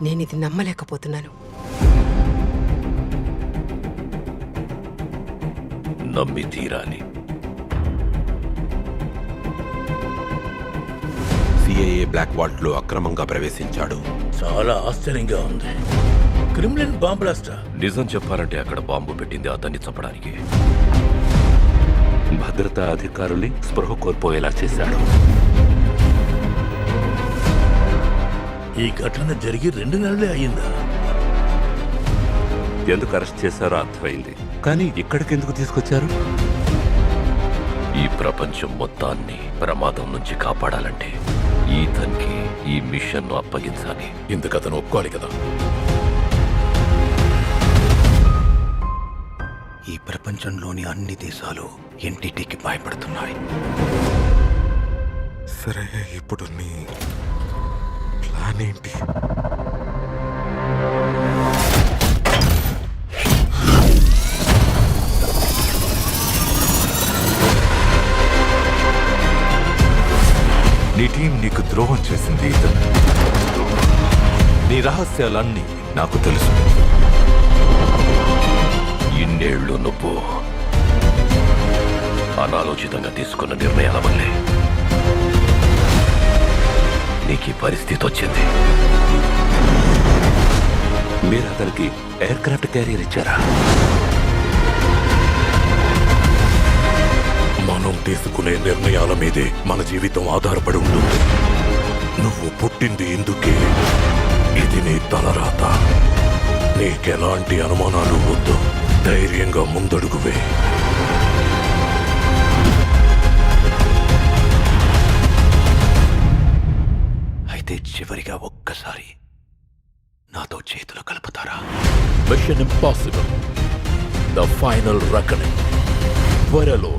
నేనిది నమ్మలేకపోతున్నాను. నమ్మి తీరాలి. సిఐఏ బ్లాక్ వాల్ట్ లో అక్రమంగా ప్రవేశించాడు. చాలా ఆశ్చర్యంగా ఉంది. క్రిమ్లిన్ బాంబ్ బ్లాస్టా? నిజం చెప్పాలంటే అక్కడ బాంబు పెట్టింది అతన్ని చంపడానికి. భద్రతా అధికారుల్ని స్పృహ కోల్పోయేలా చేశాడు. ఈ ఘటన జరిగి 2 నెలలే అయ్యిందా? ఎందుకు అరెస్ట్ చేశారో అర్థమైంది, కానీ ఇక్కడికెందుకు తీసుకొచ్చారు? ఈ ప్రపంచం మొత్తాన్ని ప్రమాదం నుంచి కాపాడాలంటే ఈథన్కి ఈ మిషన్ను అప్పగించాలి. ఇందుకు అతను ఒప్పుకోవాలి కదా. ఈ ప్రపంచంలోని అన్ని దేశాలు ఎన్టీటీకి భయపడుతున్నాయి. సరే, ఇప్పుడు నీ ప్లాన్ ఏంటి? నీ టీం నీకు ద్రోహం చేసింది ఈథన్. నీ రహస్యాలన్నీ నాకు తెలుసు. ఇన్నేళ్లు నువ్వు అనాలోచితంగా తీసుకున్న నిర్ణయాల వల్లే నీకు ఈ పరిస్థితి వచ్చింది. మీరు అతనికి ఎయిర్ క్రాఫ్ట్ క్యారియర్ ఇచ్చారా? మనం తీసుకునే నిర్ణయాల మీదే మన జీవితం ఆధారపడి ఉంటుంది. నువ్వు పుట్టింది ఇందుకే. ఇది నీ తలరాత. నీకెలాంటి అనుమానాలు వద్దు. ధైర్యంగా ముందడుగువే. అయితే చివరిగా ఒక్కసారి నాతో చేతులు కలుపుతారా? Mission impossible the final reckoning త్వరలో